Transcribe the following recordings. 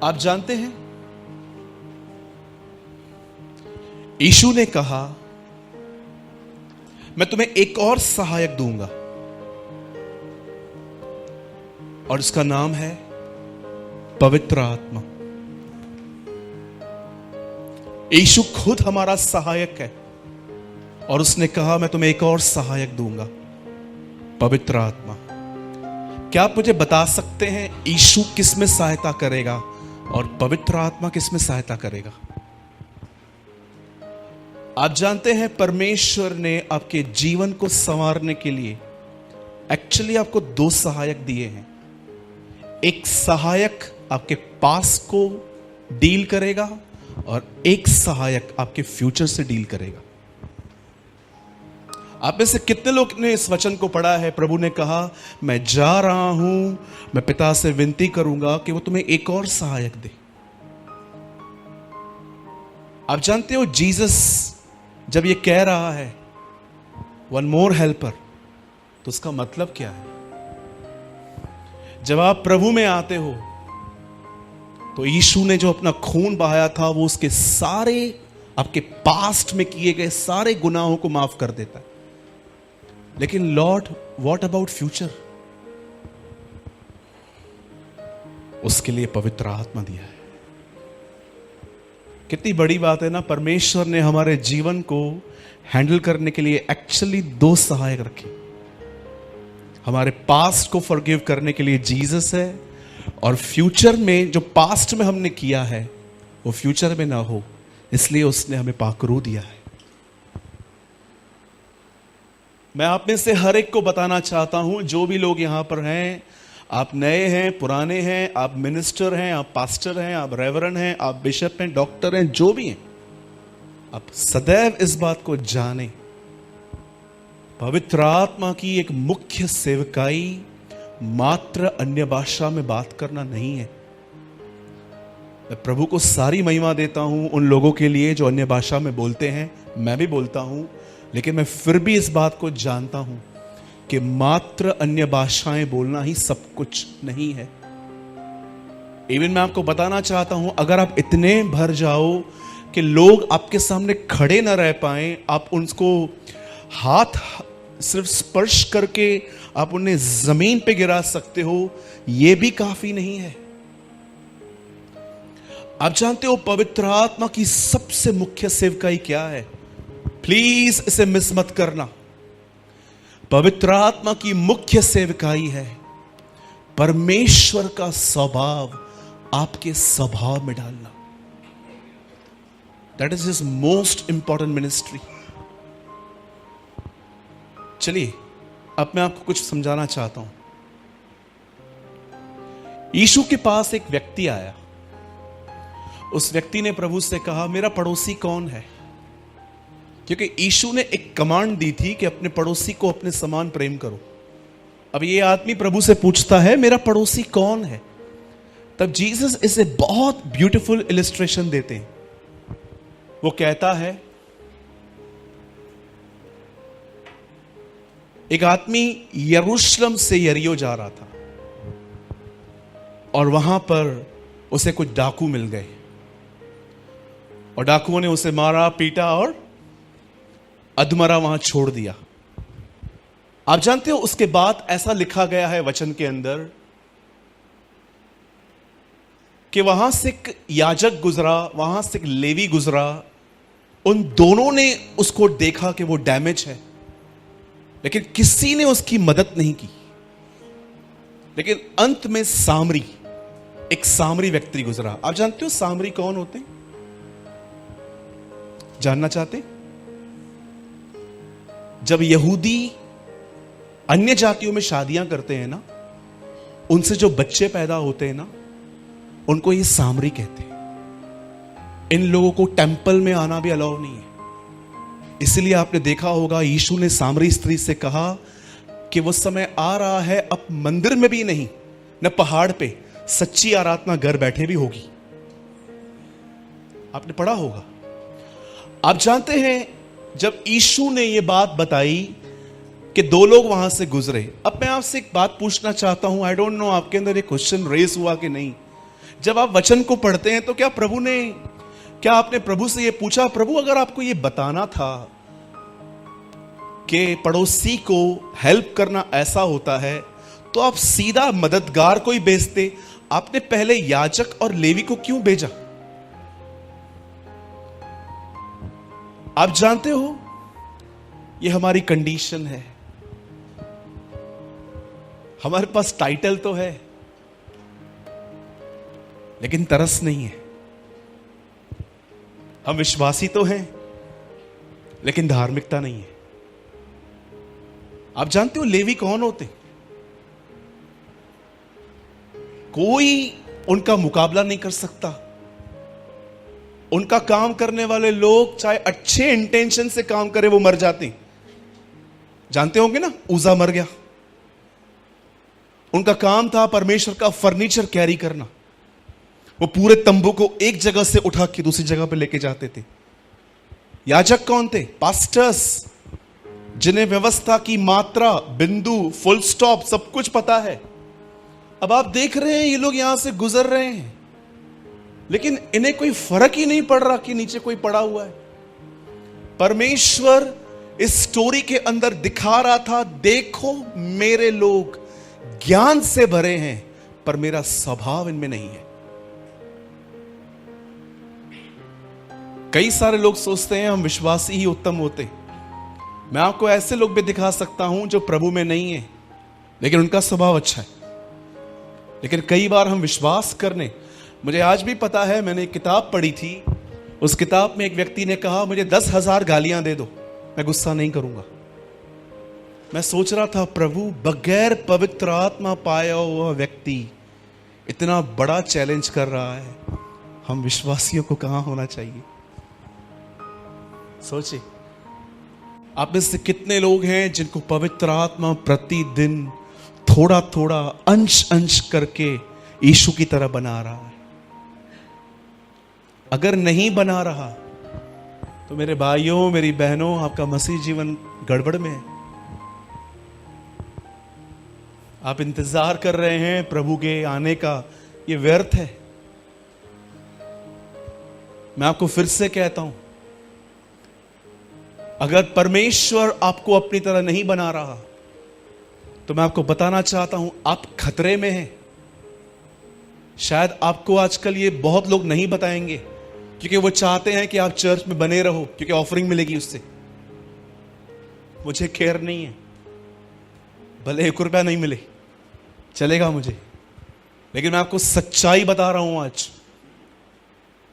आप जानते हैं, यीशु ने कहा मैं तुम्हें एक और सहायक दूंगा और इसका नाम है पवित्र आत्मा। यीशु खुद हमारा सहायक है और उसने कहा मैं तुम्हें एक और सहायक दूंगा, पवित्र आत्मा। क्या आप मुझे बता सकते हैं यीशु किस में सहायता करेगा और पवित्र आत्मा किस में सहायता करेगा? आप जानते हैं परमेश्वर ने आपके जीवन को संवारने के लिए एक्चुअली आपको दो सहायक दिए हैं। एक सहायक आपके पास को डील करेगा और एक सहायक आपके फ्यूचर से डील करेगा। आप में से कितने लोग ने इस वचन को पढ़ा है? प्रभु ने कहा मैं जा रहा हूं, मैं पिता से विनती करूंगा कि वो तुम्हें एक और सहायक दे। आप जानते हो जीसस जब ये कह रहा है वन मोर हेल्पर, तो उसका मतलब क्या है? जब आप प्रभु में आते हो तो यीशु ने जो अपना खून बहाया था वो उसके सारे आपके पास्ट में किए गए सारे गुनाहों को माफ कर देता है। लेकिन लॉर्ड व्हाट अबाउट फ्यूचर? उसके लिए पवित्र आत्मा दिया है। कितनी बड़ी बात है ना, परमेश्वर ने हमारे जीवन को हैंडल करने के लिए एक्चुअली दो सहायक रखे। हमारे पास्ट को फॉरगिव करने के लिए जीसस है और फ्यूचर में जो पास्ट में हमने किया है वो फ्यूचर में ना हो, इसलिए उसने हमें पाकरू दिया है। मैं आप में से हर एक को बताना चाहता हूं, जो भी लोग यहां पर हैं, आप नए हैं, पुराने हैं, आप मिनिस्टर हैं, आप पास्टर हैं, आप रेवरेंड हैं, आप बिशप हैं, डॉक्टर हैं, जो भी हैं, आप सदैव इस बात को जानें, पवित्र आत्मा की एक मुख्य सेवकाई मात्र अन्य भाषा में बात करना नहीं है। मैं प्रभु को सारी महिमा देता हूं उन लोगों के लिए जो अन्य भाषा में बोलते हैं, मैं भी बोलता हूं, लेकिन मैं फिर भी इस बात को जानता हूं कि मात्र अन्य भाषाएं बोलना ही सब कुछ नहीं है। इवन मैं आपको बताना चाहता हूं, अगर आप इतने भर जाओ कि लोग आपके सामने खड़े ना रह पाए, आप उनको हाथ सिर्फ स्पर्श करके आप उन्हें जमीन पे गिरा सकते हो, यह भी काफी नहीं है। आप जानते हो पवित्र आत्मा की सबसे मुख्य सेवकाई क्या है? प्लीज इसे मिस मत करना। पवित्र आत्मा की मुख्य सेवकाई है परमेश्वर का स्वभाव आपके स्वभाव में डालना। That is his most important ministry. चलिए अब मैं आपको कुछ समझाना चाहता हूं। यीशु के पास एक व्यक्ति आया। उस व्यक्ति ने प्रभु से कहा मेरा पड़ोसी कौन है? क्योंकि यीशु ने एक कमांड दी थी कि अपने पड़ोसी को अपने समान प्रेम करो। अब ये आदमी प्रभु से पूछता है मेरा पड़ोसी कौन है? तब जीसस इसे बहुत ब्यूटीफुल इलिस्ट्रेशन देते हैं। वो कहता है एक आदमी यरूशलेम से यरीहो जा रहा था और वहां पर उसे कुछ डाकू मिल गए और डाकुओं ने उसे मारा, पीटा और अधमरा वहां छोड़ दिया। आप जानते हो उसके बाद ऐसा लिखा गया है वचन के अंदर कि वहां से एक याजक गुजरा, वहां से एक लेवी गुजरा, उन दोनों ने उसको देखा कि वो डैमेज है, लेकिन किसी ने उसकी मदद नहीं की। लेकिन अंत में सामरी, एक सामरी व्यक्ति गुजरा। आप जानते हो सामरी कौन होते हैं? जानना चाहते? जब यहूदी अन्य जातियों में शादियां करते हैं ना, उनसे जो बच्चे पैदा होते हैं ना, उनको ये सामरी कहते हैं। इन लोगों को टेंपल में आना भी अलाउ नहीं है। इसलिए आपने देखा होगा यीशु ने सामरी स्त्री से कहा कि वो समय आ रहा है अब मंदिर में भी नहीं, न पहाड़ पे, सच्ची आराधना घर बैठे भी होगी। आपने पढ़ा होगा। आप जानते हैं जब यीशु ने ये बात बताई कि दो लोग वहां से गुजरे। अब मैं आपसे एक बात पूछना चाहता हूं, आई डोंट नो आपके अंदर ये क्वेश्चन रेज हुआ कि नहीं, जब आप वचन को पढ़ते हैं तो क्या आपने प्रभु से ये पूछा, प्रभु अगर आपको ये बताना था कि पड़ोसी को हेल्प करना ऐसा होता है तो आप सीधा मददगार को ही भेजते, आपने पहले याजक और लेवी को क्यों भेजा? आप जानते हो ये हमारी कंडीशन है। हमारे पास टाइटल तो है लेकिन तरस नहीं है। हम विश्वासी तो हैं लेकिन धार्मिकता नहीं है। आप जानते हो लेवी कौन होते? कोई उनका मुकाबला नहीं कर सकता। उनका काम करने वाले लोग चाहे अच्छे इंटेंशन से काम करे वो मर जाते। जानते होंगे ना, उजा मर गया। उनका काम था परमेश्वर का फर्नीचर कैरी करना। वो पूरे तंबू को एक जगह से उठा के दूसरी जगह पर लेके जाते थे। याजक कौन थे? पास्टर्स, जिन्हें व्यवस्था की मात्रा, बिंदु, फुल स्टॉप सब कुछ पता है। अब आप देख रहे हैं ये लोग यहां से गुजर रहे हैं लेकिन इन्हें कोई फर्क ही नहीं पड़ रहा कि नीचे कोई पड़ा हुआ है। परमेश्वर इस स्टोरी के अंदर दिखा रहा था, देखो मेरे लोग ज्ञान से भरे हैं पर मेरा स्वभाव इनमें नहीं है। कई सारे लोग सोचते हैं हम विश्वासी ही उत्तम होते। मैं आपको ऐसे लोग भी दिखा सकता हूं जो प्रभु में नहीं है लेकिन उनका स्वभाव अच्छा है। लेकिन कई बार हम विश्वास करने, मुझे आज भी पता है, मैंने एक किताब पढ़ी थी। उस किताब में एक व्यक्ति ने कहा मुझे 10,000 गालियां दे दो, मैं गुस्सा नहीं करूंगा। मैं सोच रहा था प्रभु, बगैर पवित्र आत्मा पाया हुआ व्यक्ति इतना बड़ा चैलेंज कर रहा है, हम विश्वासियों को कहां होना चाहिए? सोचिए, आप में से कितने लोग हैं जिनको पवित्र आत्मा प्रतिदिन थोड़ा थोड़ा अंश अंश करके यीशु की तरह बना रहा है? अगर नहीं बना रहा तो मेरे भाइयों, मेरी बहनों, आपका मसीह जीवन गड़बड़ में है। आप इंतजार कर रहे हैं प्रभु के आने का, यह व्यर्थ है। मैं आपको फिर से कहता हूं, अगर परमेश्वर आपको अपनी तरह नहीं बना रहा तो मैं आपको बताना चाहता हूं आप खतरे में हैं। शायद आपको आजकल ये बहुत लोग नहीं बताएंगे क्योंकि वो चाहते हैं कि आप चर्च में बने रहो क्योंकि ऑफरिंग मिलेगी उससे। मुझे खैर नहीं है, भले 1 रुपया नहीं मिले चलेगा मुझे, लेकिन मैं आपको सच्चाई बता रहा हूं आज।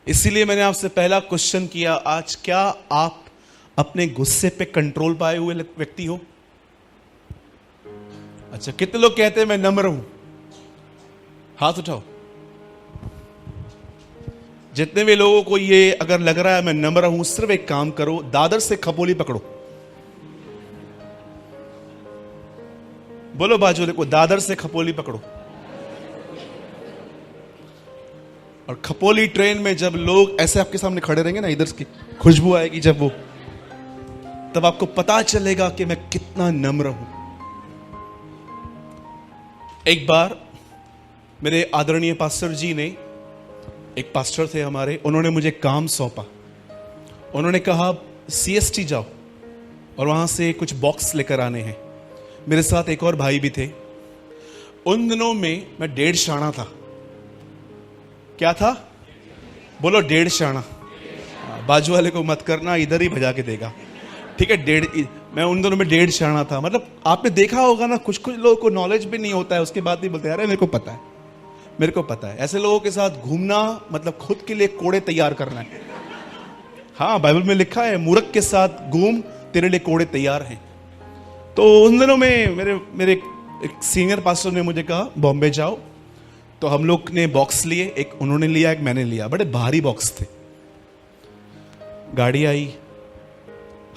इसीलिए मैंने आपसे पहला क्वेश्चन किया आज, क्या आप अपने गुस्से पे कंट्रोल पाए हुए व्यक्ति हो? अच्छा, कितने लोग कहते हैं मैं नम्र हूं? हाथ उठाओ। जितने भी लोगों को ये अगर लग रहा है मैं नम्र हूं, सिर्फ एक काम करो, दादर से खपोली पकड़ो। बोलो बाजू वाले को, दादर से खपोली पकड़ो। और खपोली ट्रेन में जब लोग ऐसे आपके सामने खड़े रहेंगे ना, इधर की खुशबू आएगी जब वो, तब आपको पता चलेगा कि मैं कितना नम्र हूं। एक बार मेरे आदरणीय पास्टर जी ने, एक पास्टर थे हमारे, उन्होंने मुझे काम सौंपा। उन्होंने कहा CST जाओ और वहां से कुछ बॉक्स लेकर आने हैं। मेरे साथ एक और भाई भी थे। उन दिनों में मैं 1.5 शाणा था। क्या था? बोलो 1.5 शाणा। बाजू वाले को मत करना, इधर ही भजा के देगा, ठीक है? मैं उन दिनों में 1.5 शाणा था। मतलब आपने देखा होगा ना, कुछ कुछ लोगों को नॉलेज भी नहीं होता है, उसके बाद भी बोलते हैं अरे मेरे को पता है, मेरे को पता है। ऐसे लोगों के साथ घूमना मतलब खुद के लिए कोड़े तैयार करना है। हाँ, बाइबल में लिखा है मूर्ख के साथ घूम, तेरे लिए कोड़े तैयार हैं। तो उन दिनों में मेरे एक सीनियर पास्टर ने मुझे कहा बॉम्बे जाओ। तो हम लोग ने बॉक्स लिए, एक उन्होंने लिया, एक मैंने लिया। बड़े भारी बॉक्स थे। गाड़ी आई।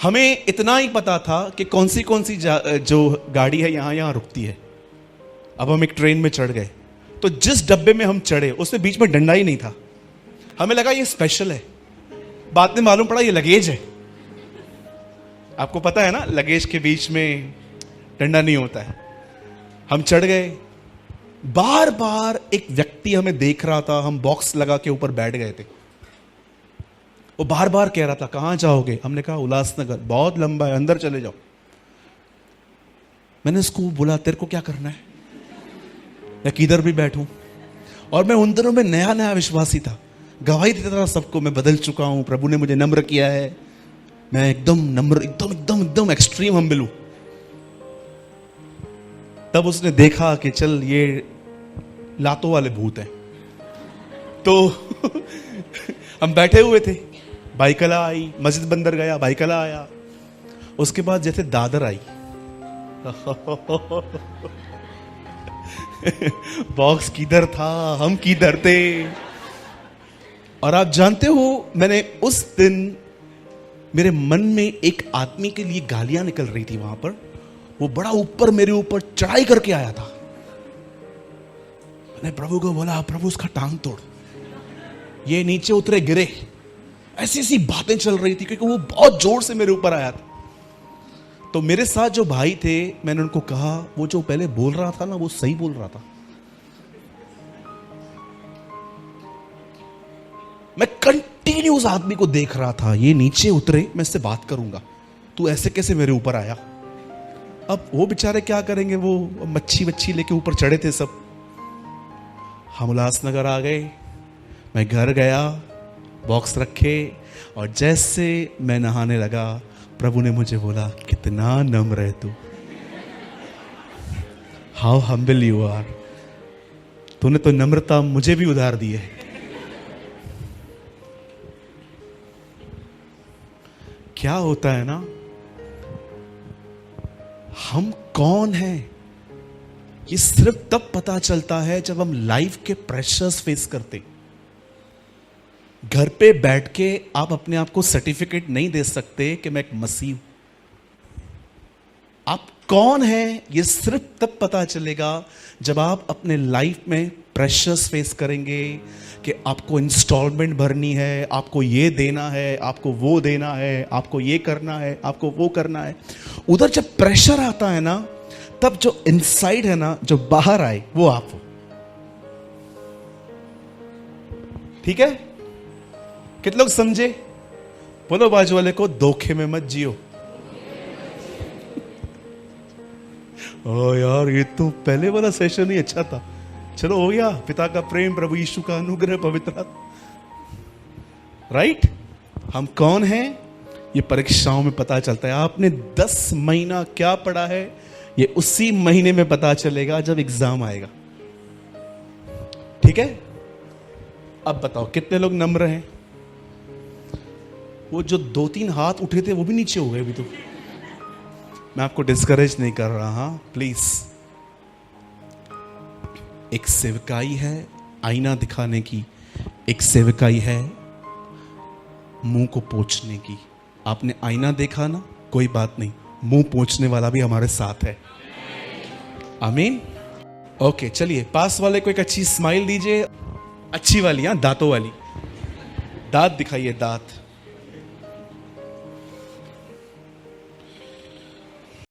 हमें इतना ही पता था कि कौन सी जो गाड़ी है यहां रुकती है। अब हम एक ट्रेन में चढ़ गए। तो जिस डब्बे में हम चढ़े उसमें बीच में डंडा ही नहीं था। हमें लगा ये स्पेशल है, बाद में मालूम पड़ा ये लगेज है। आपको पता है ना, लगेज के बीच में डंडा नहीं होता है। हम चढ़ गए, बार बार एक व्यक्ति हमें देख रहा था, हम बॉक्स लगा के ऊपर बैठ गए थे। वो बार बार कह रहा था कहां जाओगे? हमने कहा उल्लासनगर, बहुत लंबा है, अंदर चले जाओ। मैंने उसको बोला तेरे को क्या करना है, मैं किधर भी बैठूं? और मैं उन दिनों में नया नया विश्वासी था, गवाही देता था सबको, मैं बदल चुका हूं, प्रभु ने मुझे नम्र किया है, मैं एकदम नम्र, एकदम एकदम एकदम एक्सट्रीम हम्बल हूं। तब उसने देखा कि चल ये लातों वाले भूत हैं। तो हम बैठे हुए थे, बाइकला आई, मस्जिद बंदर गया, बाइकला आया, उसके बाद जैसे दादर आई बॉक्स किधर था, हम किधर थे। और आप जानते हो, मैंने उस दिन मेरे मन में एक आदमी के लिए गालियां निकल रही थी वहां पर, वो बड़ा ऊपर मेरे ऊपर चढ़ाई करके आया था। मैंने प्रभु को बोला प्रभु उसका टांग तोड़, ये नीचे उतरे गिरे, ऐसी ऐसी बातें चल रही थी क्योंकि वो बहुत जोर से मेरे ऊपर आया था। तो मेरे साथ जो भाई थे, मैंने उनको कहा वो जो पहले बोल रहा था ना वो सही बोल रहा था। मैं कंटिन्यूस आदमी को देख रहा था, ये नीचे उतरे, मैं इससे बात करूंगा, तू ऐसे कैसे मेरे ऊपर आया। अब वो बेचारे क्या करेंगे, वो मच्छी वच्छी लेके ऊपर चढ़े थे सब। हम उल्लासनगर आ गए, मैं घर गया, बॉक्स रखे, और जैसे मैं नहाने लगा प्रभु ने मुझे बोला कितना नम्र है तू, हाउ हम्बल यू आर, तूने तो नम्रता मुझे भी उधार दी है। क्या होता है ना, हम कौन हैं ये सिर्फ तब पता चलता है जब हम लाइफ के प्रेशर्स फेस करते। घर पे बैठ के आप अपने आप को सर्टिफिकेट नहीं दे सकते कि मैं एक मसीह हूं। आप कौन हैं ये सिर्फ तब पता चलेगा जब आप अपने लाइफ में प्रेशर्स फेस करेंगे कि आपको इंस्टॉलमेंट भरनी है, आपको ये देना है, आपको वो देना है, आपको ये करना है, आपको वो करना है। उधर जब प्रेशर आता है ना, तब जो इनसाइड है ना, जो बाहर आए वो आप हो। ठीक है? कितने लोग समझे? बोलो बाजू वाले को, धोखे में मत जियो। ओ यार, ये तो पहले वाला सेशन ही अच्छा था। चलो हो गया, पिता का प्रेम, प्रभु यीशु का अनुग्रह, पवित्र आत्मा। राइट? हम कौन हैं ये परीक्षाओं में पता चलता है। आपने 10 महीना क्या पढ़ा है ये उसी महीने में पता चलेगा जब एग्जाम आएगा। ठीक है? अब बताओ कितने लोग नम्र हैं? वो जो 2-3 हाथ उठे थे वो भी नीचे हो गए अभी तो। मैं आपको डिस्करेज नहीं कर रहा, प्लीज। एक सेवकाई है आईना दिखाने की, एक सेवकाई है मुंह को पोंछने की। आपने आईना देखा ना, कोई बात नहीं, मुंह पोंछने वाला भी हमारे साथ है। आमीन। ओके, चलिए पास वाले को एक अच्छी स्माइल दीजिए, अच्छी वाली, दांतों वाली। दांत दिखाइए, दांत।